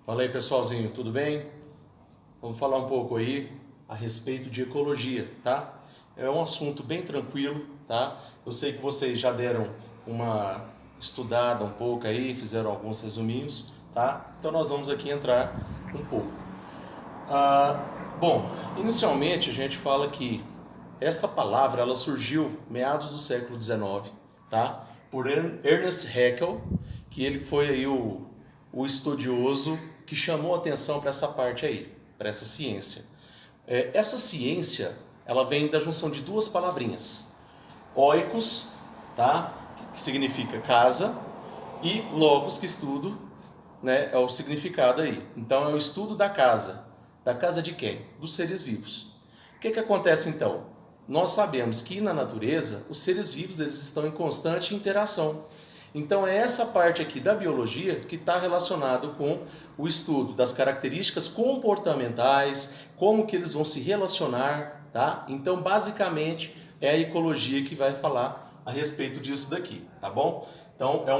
Fala aí, pessoalzinho, tudo bem? Vamos falar um pouco aí a respeito de ecologia, tá? É um assunto bem tranquilo, tá? Eu sei que vocês já deram uma estudada um pouco aí, fizeram alguns resuminhos, tá? Então nós vamos aqui entrar um pouco. Bom, inicialmente a gente fala que essa palavra ela surgiu meados do século XIX, tá? Por Ernest Haeckel, que ele foi aí o estudioso que chamou atenção para essa parte aí, para essa ciência. Essa ciência ela vem da junção de duas palavrinhas, oikos, tá? Que significa casa, e logos, que estudo, né? É o significado aí. Então é o estudo da casa. Da casa de quem? Dos seres vivos. O que acontece então? Nós sabemos que na natureza os seres vivos eles estão em constante interação. Então é essa parte aqui da biologia que está relacionado com o estudo das características comportamentais, como que eles vão se relacionar, tá? Então basicamente é a ecologia que vai falar a respeito disso daqui, tá bom? Então é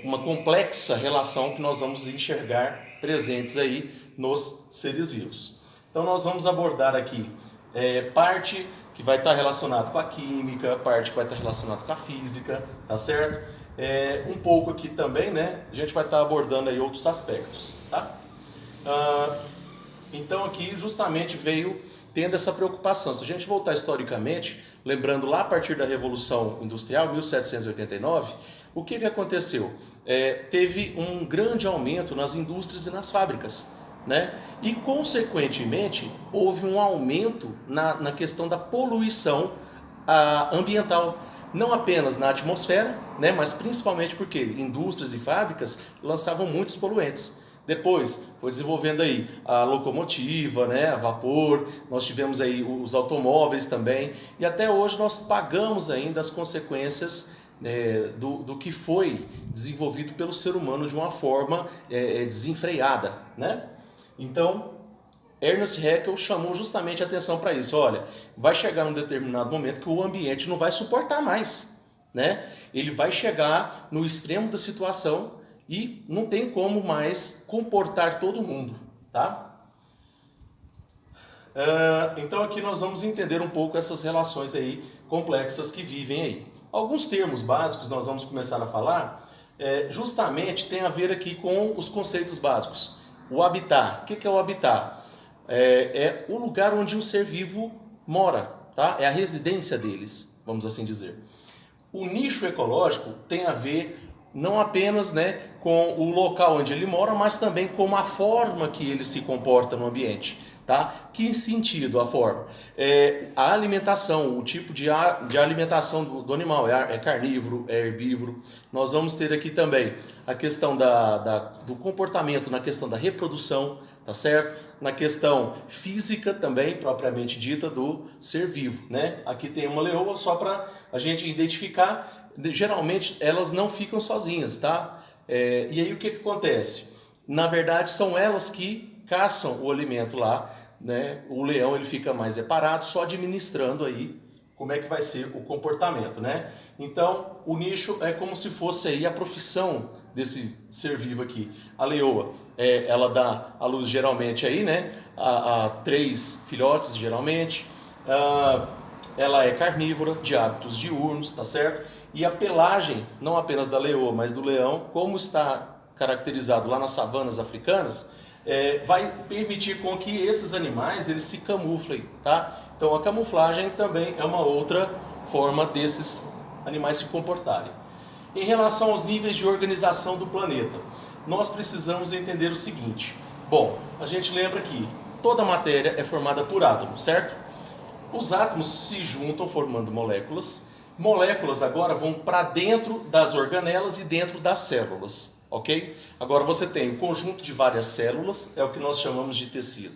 uma complexa relação que nós vamos enxergar presentes aí nos seres vivos. Então nós vamos abordar aqui parte que vai estar relacionado com a química, parte que vai estar relacionado com a física, tá certo? Um pouco aqui também, né? A gente vai estar abordando aí outros aspectos, tá? Então aqui justamente veio tendo essa preocupação. Se a gente voltar historicamente, lembrando lá a partir da Revolução Industrial, 1789, o que aconteceu? Teve um grande aumento nas indústrias e nas fábricas, né? E consequentemente houve um aumento na questão da poluição ambiental, não apenas na atmosfera, né? Mas principalmente porque indústrias e fábricas lançavam muitos poluentes. Depois foi desenvolvendo aí a locomotiva, né, a vapor, nós tivemos aí os automóveis também, e até hoje nós pagamos ainda as consequências do que foi desenvolvido pelo ser humano de uma forma desenfreada, né? Então, Ernest Haeckel chamou justamente a atenção para isso. Olha, vai chegar um determinado momento que o ambiente não vai suportar mais, né? Ele vai chegar no extremo da situação e não tem como mais comportar todo mundo, tá? Então aqui nós vamos entender um pouco essas relações aí complexas que vivem aí. Alguns termos básicos nós vamos começar a falar, justamente tem a ver aqui com os conceitos básicos. O habitat, o que é o habitat? É o lugar onde um ser vivo mora, tá? É a residência deles, vamos assim dizer. O nicho ecológico tem a ver não apenas, né, com o local onde ele mora, mas também com a forma que ele se comporta no ambiente. Tá? Que sentido a forma? A alimentação, o tipo de alimentação do animal, é carnívoro, é herbívoro. Nós vamos ter aqui também a questão do comportamento na questão da reprodução, tá certo? Na questão física também, propriamente dita, do ser vivo, né? Aqui tem uma leoa só para a gente identificar. Geralmente elas não ficam sozinhas, tá? E aí o que acontece? Na verdade são elas que caçam o alimento lá, né? O leão ele fica mais parado, só administrando aí como é que vai ser o comportamento, né? Então o nicho é como se fosse aí a profissão desse ser vivo aqui. A leoa, ela dá à luz geralmente aí, né? A 3 filhotes geralmente. Ela é carnívora, de hábitos diurnos, tá certo? E a pelagem, não apenas da leoa, mas do leão, como está caracterizado lá nas savanas africanas, vai permitir com que esses animais eles se camuflem, tá? Então a camuflagem também é uma outra forma desses animais se comportarem. Em relação aos níveis de organização do planeta, nós precisamos entender o seguinte. Bom, a gente lembra que toda matéria é formada por átomos, certo? Os átomos se juntam formando moléculas. Moléculas agora vão para dentro das organelas e dentro das células. Ok? Agora você tem o conjunto de várias células, é o que nós chamamos de tecido.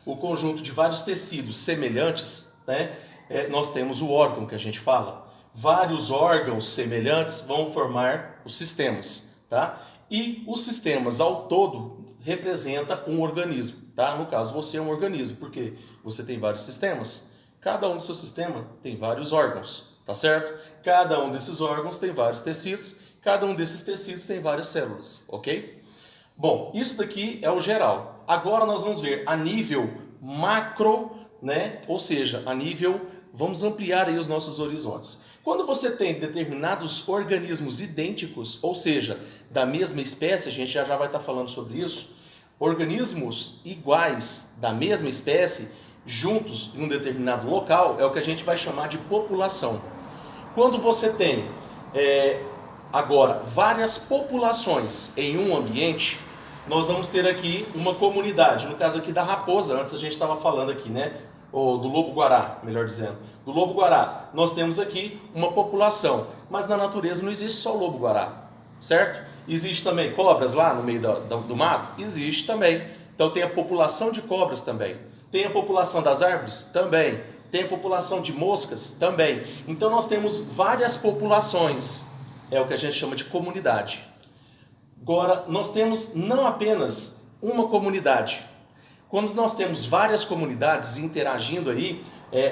O conjunto de vários tecidos semelhantes, né? Nós temos o órgão que a gente fala. Vários órgãos semelhantes vão formar os sistemas, tá? E os sistemas ao todo representa um organismo, tá? No caso você é um organismo, porque você tem vários sistemas. Cada um do seu sistema tem vários órgãos, tá certo? Cada um desses órgãos tem vários tecidos. Cada um desses tecidos tem várias células, ok? Bom, isso daqui é o geral. Agora nós vamos ver a nível macro, né? Ou seja, a nível, vamos ampliar aí os nossos horizontes. Quando você tem determinados organismos idênticos, ou seja, da mesma espécie, a gente já vai estar falando sobre isso, organismos iguais da mesma espécie, juntos em um determinado local, é o que a gente vai chamar de população. Quando você tem agora várias populações em um ambiente, nós vamos ter aqui uma comunidade, no caso aqui da raposa, antes a gente estava falando aqui, né? Ou do lobo-guará, melhor dizendo. Do lobo-guará, nós temos aqui uma população, mas na natureza não existe só o lobo-guará, certo? Existe também cobras lá no meio do mato? Existe também. Então tem a população de cobras também. Tem a população das árvores? Também. Tem a população de moscas? Também. Então nós temos várias populações, é o que a gente chama de comunidade. Agora, nós temos não apenas uma comunidade. Quando nós temos várias comunidades interagindo aí,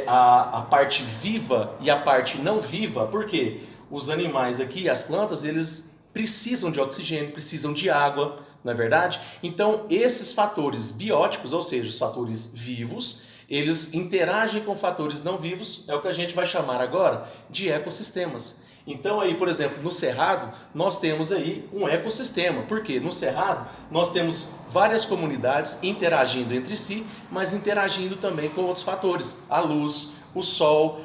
a parte viva e a parte não viva, porque os animais aqui, as plantas, eles precisam de oxigênio, precisam de água, não é verdade? Então, esses fatores bióticos, ou seja, os fatores vivos, eles interagem com fatores não vivos, é o que a gente vai chamar agora de ecossistemas. Então aí, por exemplo, no Cerrado, nós temos aí um ecossistema. Por quê? No Cerrado, nós temos várias comunidades interagindo entre si, mas interagindo também com outros fatores. A luz, o sol,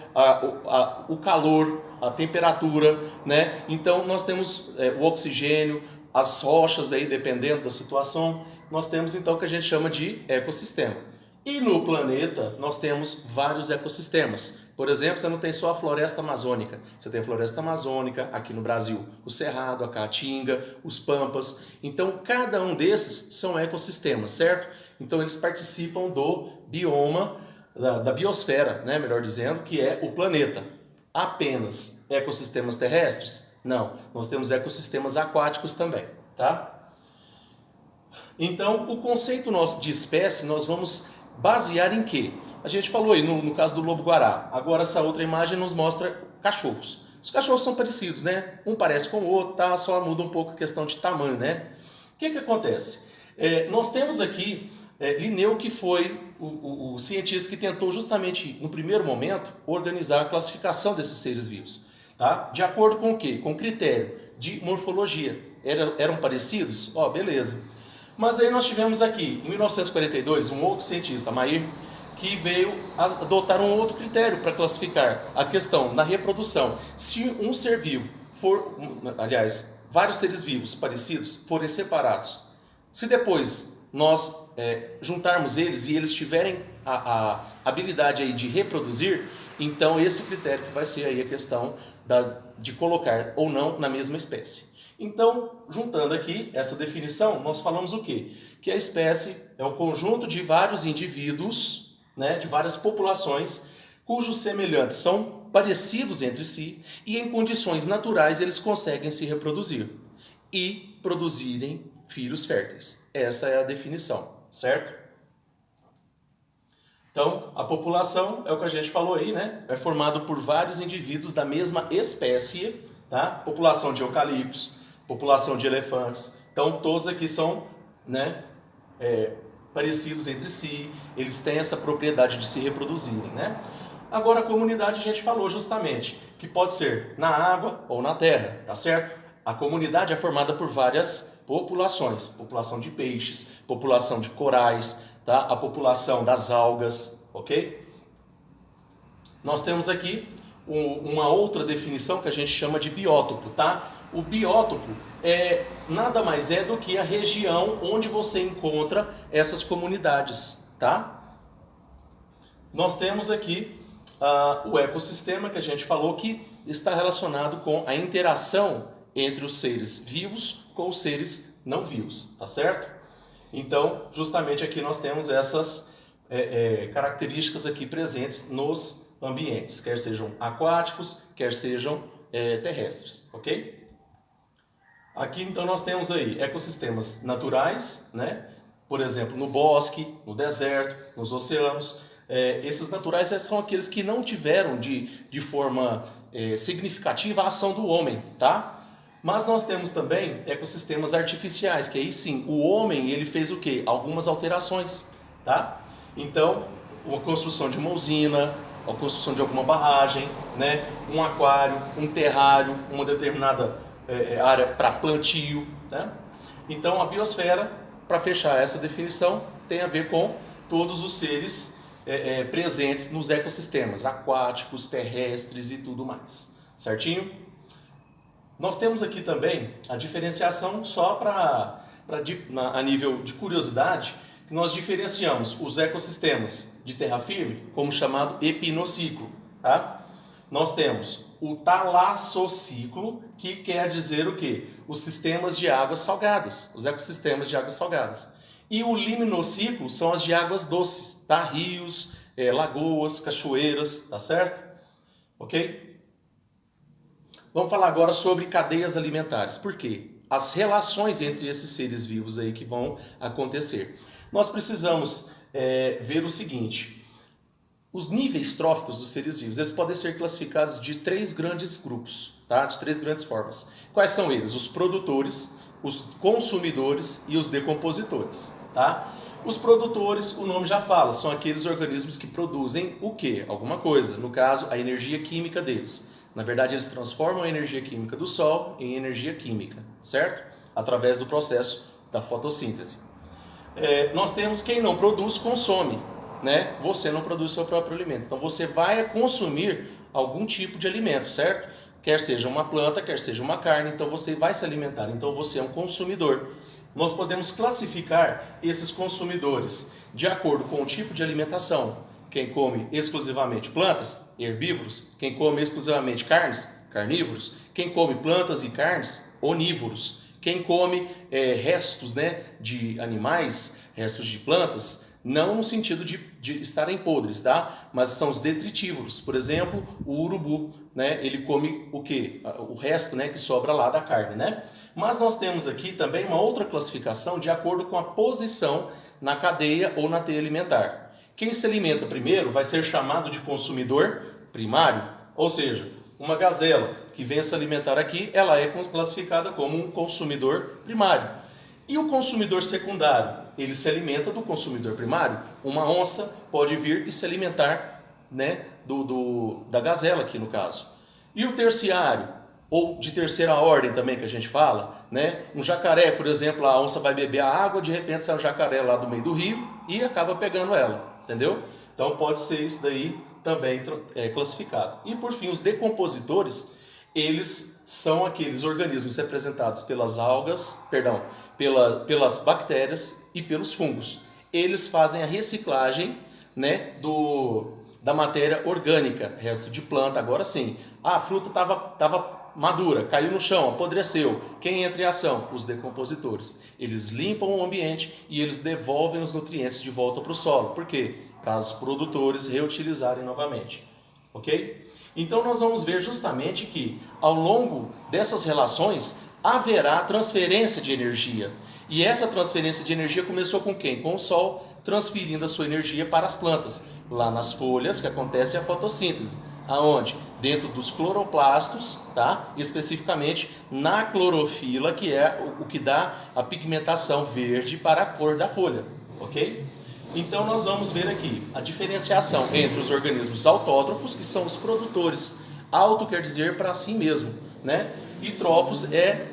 o calor, a temperatura, né? Então nós temos o oxigênio, as rochas aí, dependendo da situação. Nós temos então o que a gente chama de ecossistema. E no planeta, nós temos vários ecossistemas. Por exemplo, você não tem só a floresta amazônica, você tem a floresta amazônica aqui no Brasil, o cerrado, a caatinga, os pampas. Então, cada um desses são ecossistemas, certo? Então, eles participam do bioma, da biosfera, né? Melhor dizendo, que é o planeta. Apenas ecossistemas terrestres? Não, nós temos ecossistemas aquáticos também, tá? Então, o conceito nosso de espécie, nós vamos basear em quê? A gente falou aí no caso do lobo-guará. Agora essa outra imagem nos mostra cachorros. Os cachorros são parecidos, né? Um parece com o outro, tá? Só muda um pouco a questão de tamanho, né? O que acontece? Nós temos aqui Linneu, que foi o cientista que tentou justamente, no primeiro momento, organizar a classificação desses seres vivos. Tá? De acordo com o quê? Com critério de morfologia. Eram parecidos? Ó, beleza. Mas aí nós tivemos aqui, em 1942, um outro cientista, Mayr, que veio adotar um outro critério para classificar a questão na reprodução. Se um ser vivo for, aliás, vários seres vivos parecidos forem separados, se depois nós juntarmos eles e eles tiverem a habilidade aí de reproduzir, então esse critério que vai ser aí a questão de colocar ou não na mesma espécie. Então, juntando aqui essa definição, nós falamos o quê? Que a espécie é um conjunto de vários indivíduos, né, de várias populações, cujos semelhantes são parecidos entre si e em condições naturais eles conseguem se reproduzir e produzirem filhos férteis. Essa é a definição, certo? Então, a população, é o que a gente falou aí, né? É formado por vários indivíduos da mesma espécie, tá? População de eucaliptos, população de elefantes. Então, todos aqui são, né, parecidos entre si, eles têm essa propriedade de se reproduzirem, né? Agora, a comunidade a gente falou justamente que pode ser na água ou na terra, tá certo? A comunidade é formada por várias populações, população de peixes, população de corais, tá? A população das algas, ok? Nós temos aqui uma outra definição que a gente chama de biótopo, tá? O biótopo nada mais é do que a região onde você encontra essas comunidades, tá? Nós temos aqui o ecossistema que a gente falou que está relacionado com a interação entre os seres vivos com os seres não vivos, tá certo? Então, justamente aqui nós temos essas características aqui presentes nos ambientes, quer sejam aquáticos, quer sejam terrestres, ok? Aqui então nós temos aí ecossistemas naturais, né? Por exemplo, no bosque, no deserto, nos oceanos. Esses naturais são aqueles que não tiveram de forma significativa a ação do homem, tá? Mas nós temos também ecossistemas artificiais, que aí sim, o homem ele fez o quê? Algumas alterações, tá? Então, a construção de uma usina, a construção de alguma barragem, né? Um aquário, um terrário, uma determinada área para plantio, né? Então, a biosfera, para fechar essa definição, tem a ver com todos os seres presentes nos ecossistemas aquáticos, terrestres e tudo mais, certinho? Nós temos aqui também a diferenciação só a nível de curiosidade, que nós diferenciamos os ecossistemas de terra firme como chamado epinociclo, tá? Nós temos o talassociclo, que quer dizer o quê? Os sistemas de águas salgadas, os ecossistemas de águas salgadas. E o liminociclo são as de águas doces, tá? Rios, lagoas, cachoeiras, tá certo? Ok? Vamos falar agora sobre cadeias alimentares. Por quê? As relações entre esses seres vivos aí que vão acontecer. Nós precisamos ver o seguinte: os níveis tróficos dos seres vivos, eles podem ser classificados de 3 grandes grupos, tá? De 3 grandes formas. Quais são eles? Os produtores, os consumidores e os decompositores, tá? Os produtores, o nome já fala, são aqueles organismos que produzem o quê? Alguma coisa, no caso, a energia química deles. Na verdade, eles transformam a energia química do Sol em energia química, certo? Através do processo da fotossíntese. Nós temos quem não produz, consome, né? Você não produz seu próprio alimento. Então, você vai consumir algum tipo de alimento, certo? Quer seja uma planta, quer seja uma carne, então você vai se alimentar. Então, você é um consumidor. Nós podemos classificar esses consumidores de acordo com o tipo de alimentação. Quem come exclusivamente plantas, herbívoros. Quem come exclusivamente carnes, carnívoros. Quem come plantas e carnes, onívoros. Quem come restos, né, de animais, restos de plantas, não no sentido de estarem podres, tá? Mas são os detritívoros. Por exemplo, o urubu, né, ele come o quê? O resto, né, que sobra lá da carne, né? Mas nós temos aqui também uma outra classificação de acordo com a posição na cadeia ou na teia alimentar. Quem se alimenta primeiro vai ser chamado de consumidor primário, ou seja, uma gazela que vem se alimentar aqui, ela é classificada como um consumidor primário. E o consumidor secundário, ele se alimenta do consumidor primário. Uma onça pode vir e se alimentar, né, da gazela aqui no caso. E o terciário, ou de terceira ordem também que a gente fala, né? Um jacaré, por exemplo, a onça vai beber a água, de repente sai um jacaré lá do meio do rio e acaba pegando ela. Entendeu? Então pode ser isso daí também classificado. E por fim, os decompositores, eles são aqueles organismos representados pelas algas, pelas bactérias e pelos fungos. Eles fazem a reciclagem, né, da matéria orgânica, resto de planta. Agora sim, a fruta estava madura, caiu no chão, apodreceu. Quem entra em ação? Os decompositores. Eles limpam o ambiente e eles devolvem os nutrientes de volta para o solo. Por quê? Para os produtores reutilizarem novamente. Ok? Então nós vamos ver justamente que ao longo dessas relações haverá transferência de energia. E essa transferência de energia começou com quem? Com o Sol transferindo a sua energia para as plantas. Lá nas folhas que acontece a fotossíntese. Aonde? Dentro dos cloroplastos, tá? Especificamente na clorofila, que é o que dá a pigmentação verde para a cor da folha, ok? Então nós vamos ver aqui a diferenciação entre os organismos autótrofos, que são os produtores. Auto quer dizer para si mesmo, né? E trófos é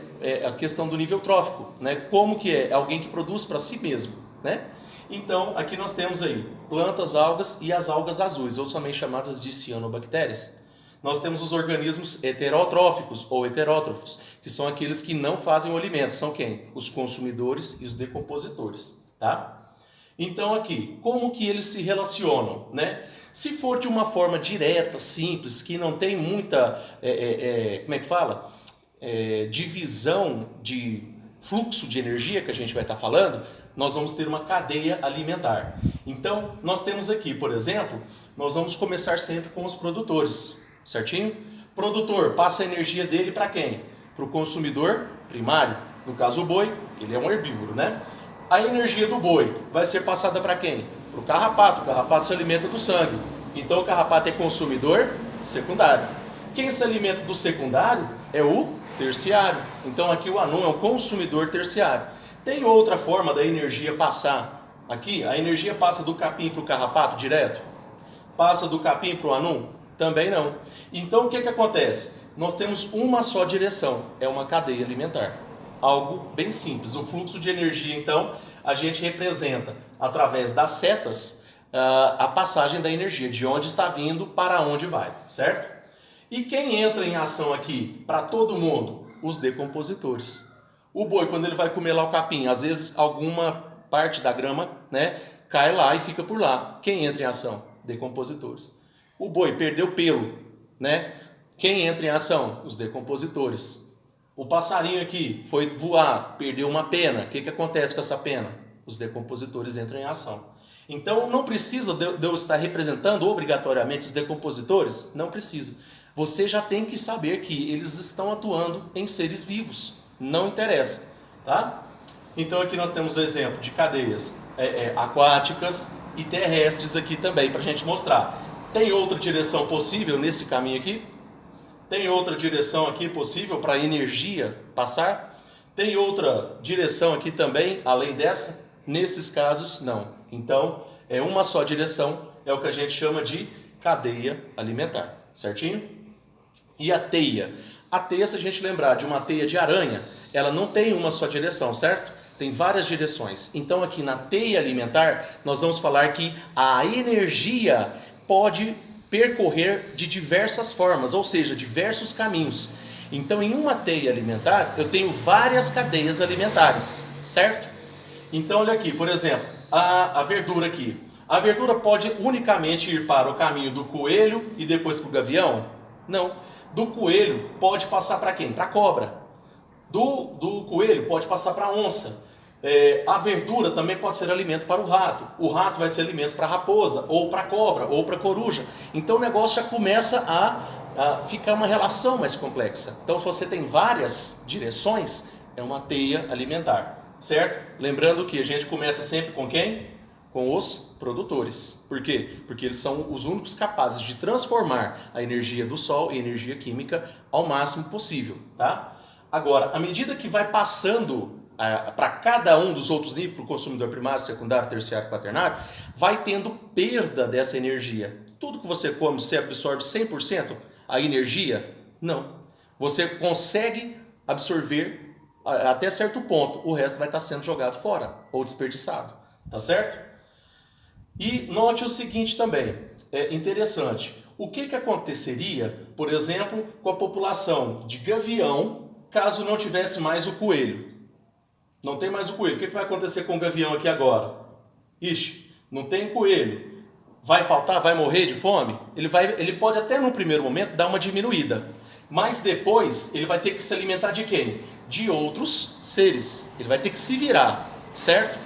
a questão do nível trófico, né? Como que é? É alguém que produz para si mesmo, né? Então, aqui nós temos aí plantas, algas e as algas azuis, ou também chamadas de cianobactérias. Nós temos os organismos heterotróficos ou heterótrofos, que são aqueles que não fazem o alimento. São quem? Os consumidores e os decompositores, tá? Então aqui, como que eles se relacionam, né? Se for de uma forma direta, simples, que não tem muita, como é que fala? Divisão de fluxo de energia que a gente vai estar falando, nós vamos ter uma cadeia alimentar. Então, nós temos aqui, por exemplo, nós vamos começar sempre com os produtores, certinho? Produtor passa a energia dele para quem? Para o consumidor primário, no caso o boi, ele é um herbívoro, né? A energia do boi vai ser passada para quem? Para o carrapato se alimenta do sangue. Então o carrapato é consumidor secundário. Quem se alimenta do secundário é o terciário. Então aqui o anum é um consumidor terciário. Tem outra forma da energia passar aqui? A energia passa do capim para o carrapato direto? Passa do capim para o anum? Também não. Então o que acontece? Nós temos uma só direção, é uma cadeia alimentar. Algo bem simples. O fluxo de energia, então, a gente representa através das setas a passagem da energia, de onde está vindo para onde vai, certo? E quem entra em ação aqui para todo mundo? Os decompositores. O boi, quando ele vai comer lá o capim, às vezes alguma parte da grama, né, cai lá e fica por lá. Quem entra em ação? Decompositores. O boi perdeu pelo, né? Quem entra em ação? Os decompositores. O passarinho aqui foi voar, perdeu uma pena. O que acontece com essa pena? Os decompositores entram em ação. Então não precisa de eu estar representando obrigatoriamente os decompositores? Não precisa. Você já tem que saber que eles estão atuando em seres vivos. Não interessa, tá? Então aqui nós temos o exemplo de cadeias aquáticas e terrestres aqui também para a gente mostrar. Tem outra direção possível nesse caminho aqui? Tem outra direção aqui possível para a energia passar? Tem outra direção aqui também, além dessa? Nesses casos, não. Então, é uma só direção, é o que a gente chama de cadeia alimentar, certinho? E a teia? A teia, se a gente lembrar de uma teia de aranha, ela não tem uma só direção, certo? Tem várias direções. Então, aqui na teia alimentar, nós vamos falar que a energia pode percorrer de diversas formas, ou seja, diversos caminhos. Então, em uma teia alimentar, eu tenho várias cadeias alimentares, certo? Então, olha aqui, por exemplo, a verdura aqui. A verdura pode unicamente ir para o caminho do coelho e depois para o gavião? Não. Do coelho pode passar para quem? Para a cobra. Do coelho pode passar para a onça. A verdura também pode ser alimento para o rato. O rato vai ser alimento para a raposa, ou para a cobra, ou para a coruja. Então o negócio já começa a ficar uma relação mais complexa. Então se você tem várias direções, é uma teia alimentar, certo? Lembrando que a gente começa sempre com quem? Com os produtores. Por quê? Porque eles são os únicos capazes de transformar a energia do sol em energia química ao máximo possível, tá? Agora, à medida que vai passando para cada um dos outros níveis, para o consumidor primário, secundário, terciário, quaternário, vai tendo perda dessa energia. Tudo que você come, você absorve 100% a energia? Não. Você consegue absorver até certo ponto, o resto vai estar sendo jogado fora ou desperdiçado, tá certo? E note o seguinte também, é interessante, o que aconteceria, por exemplo, com a população de gavião, caso não tivesse mais o coelho? Não tem mais o coelho, o que vai acontecer com o gavião aqui agora? Ixi, não tem coelho, vai faltar, vai morrer de fome? Ele pode até no primeiro momento dar uma diminuída, mas depois ele vai ter que se alimentar de quem? De outros seres, ele vai ter que se virar, certo?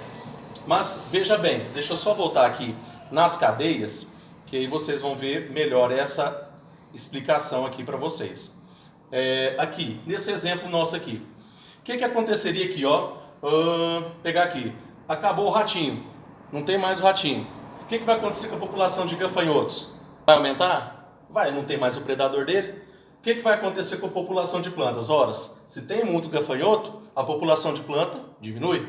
Mas veja bem, deixa eu só voltar aqui nas cadeias, que aí vocês vão ver melhor essa explicação aqui para vocês. Aqui, nesse exemplo nosso aqui, o que aconteceria aqui, ó? Pegar aqui, acabou o ratinho, não tem mais o ratinho. O que vai acontecer com a população de gafanhotos? Vai aumentar? Vai, não tem mais o predador dele. O que vai acontecer com a população de plantas? Ora, se tem muito gafanhoto, a população de planta diminui.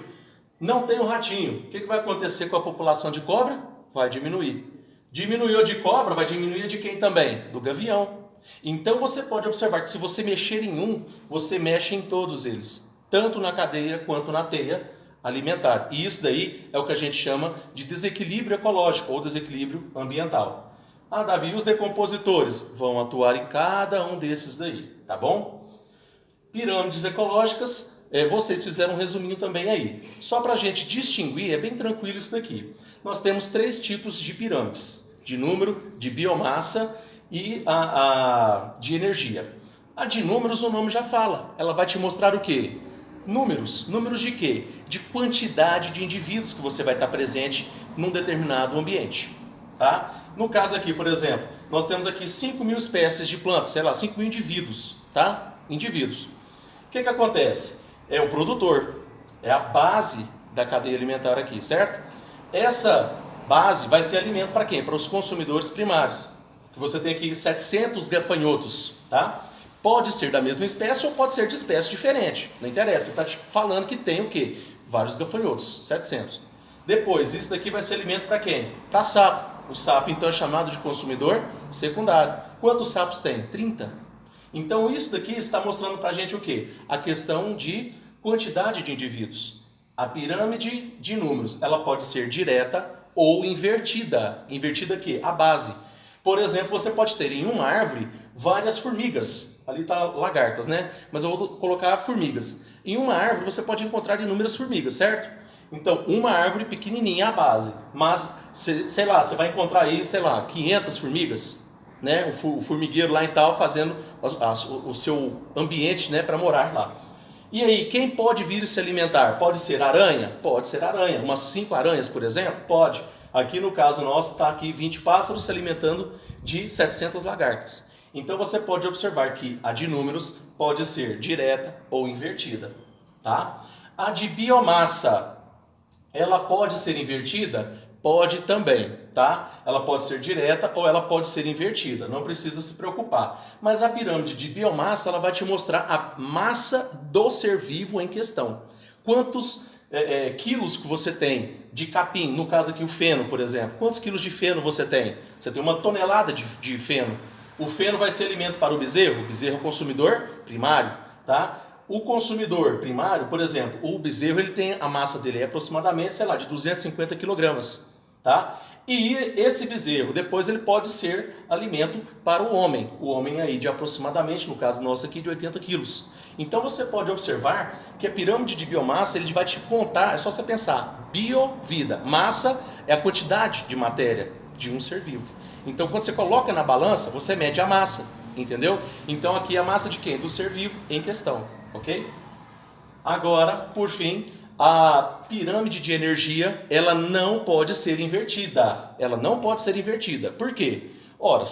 Não tem o ratinho. O que vai acontecer com a população de cobra? Vai diminuir. Diminuiu de cobra, vai diminuir de quem também? Do gavião. Então você pode observar que se você mexer em um, você mexe em todos eles. Tanto na cadeia quanto na teia alimentar. E isso daí é o que a gente chama de desequilíbrio ecológico ou desequilíbrio ambiental. Ah, Davi, os decompositores vão atuar em cada um desses daí, tá bom? Pirâmides ecológicas, vocês fizeram um resuminho também aí. Só para a gente distinguir, é bem tranquilo isso daqui. Nós temos 3 tipos de pirâmides, de número, de biomassa e de energia. A de números, o nome já fala. Ela vai te mostrar o quê? Números. Números de quê? De quantidade de indivíduos que você vai estar presente num determinado ambiente. Tá? No caso aqui, por exemplo, nós temos aqui 5.000 espécies de plantas, sei lá, 5.000 indivíduos. Tá? Indivíduos. O que acontece? É o produtor. É a base da cadeia alimentar aqui, certo? Essa base vai ser alimento para quem? Para os consumidores primários. Você tem aqui 700 gafanhotos, tá? Pode ser da mesma espécie ou pode ser de espécie diferente. Não interessa, está te falando que tem o quê? Vários gafanhotos, 700. Depois, isso daqui vai ser alimento para quem? Para sapo. O sapo então é chamado de consumidor secundário. Quantos sapos tem? 30. Então isso daqui está mostrando para a gente o quê? A questão de quantidade de indivíduos. A pirâmide de números, ela pode ser direta ou invertida. Invertida aqui, a base. Por exemplo, você pode ter em uma árvore várias formigas. Ali está lagartas, né? Mas eu vou colocar formigas. Em uma árvore você pode encontrar inúmeras formigas, certo? Então, uma árvore pequenininha é a base. Mas, sei lá, você vai encontrar aí, sei lá, 500 formigas, né? O formigueiro lá e tal, fazendo o seu ambiente, né, para morar lá. E aí, quem pode vir se alimentar? Pode ser aranha? Pode ser aranha. Umas 5 aranhas, por exemplo? Pode. Aqui no caso nosso, está aqui 20 pássaros se alimentando de 700 lagartas. Então você pode observar que a de números pode ser direta ou invertida, tá? A de biomassa, ela pode ser invertida? Pode também, tá? Ela pode ser direta ou ela pode ser invertida, não precisa se preocupar. Mas a pirâmide de biomassa, ela vai te mostrar a massa do ser vivo em questão. Quantos quilos que você tem de capim, no caso aqui o feno, por exemplo. Quantos quilos de feno você tem? Você tem 1 tonelada de feno. O feno vai ser alimento para o bezerro é o consumidor primário, tá? O consumidor primário, por exemplo, o bezerro, ele tem a massa dele é aproximadamente, sei lá, de 250 quilogramas, tá? E esse bezerro, depois ele pode ser alimento para o homem aí de aproximadamente, no caso nosso aqui, de 80 quilos. Então você pode observar que a pirâmide de biomassa, ele vai te contar, é só você pensar, biovida, massa é a quantidade de matéria de um ser vivo. Então, quando você coloca na balança, você mede a massa, entendeu? Então, aqui é a massa de quem? Do ser vivo em questão, ok? Agora, por fim, a pirâmide de energia, ela não pode ser invertida. Ela não pode ser invertida. Por quê? Ora,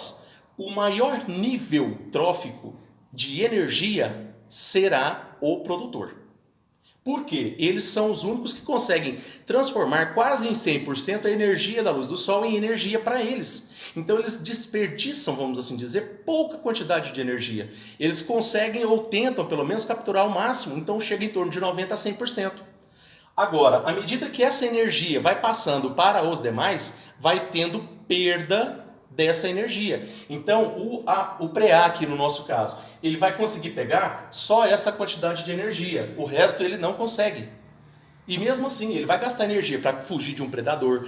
o maior nível trófico de energia será o produtor. Por quê? Eles são os únicos que conseguem transformar quase em 100% a energia da luz do sol em energia para eles. Então eles desperdiçam, vamos assim dizer, pouca quantidade de energia. Eles conseguem ou tentam pelo menos capturar o máximo, então chega em torno de 90% a 100%. Agora, à medida que essa energia vai passando para os demais, vai tendo perda dessa energia. Então, o pré-A aqui no nosso caso, ele vai conseguir pegar só essa quantidade de energia. O resto ele não consegue. E mesmo assim, ele vai gastar energia para fugir de um predador,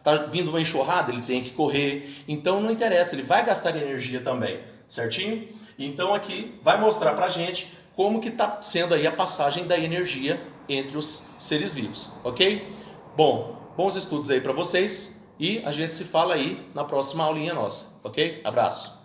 tá vindo uma enxurrada, ele tem que correr. Então, não interessa, ele vai gastar energia também, certinho? Então, aqui vai mostrar pra gente como que está sendo aí a passagem da energia entre os seres vivos, ok? Bom, bons estudos aí para vocês. E a gente se fala aí na próxima aulinha nossa, ok? Abraço!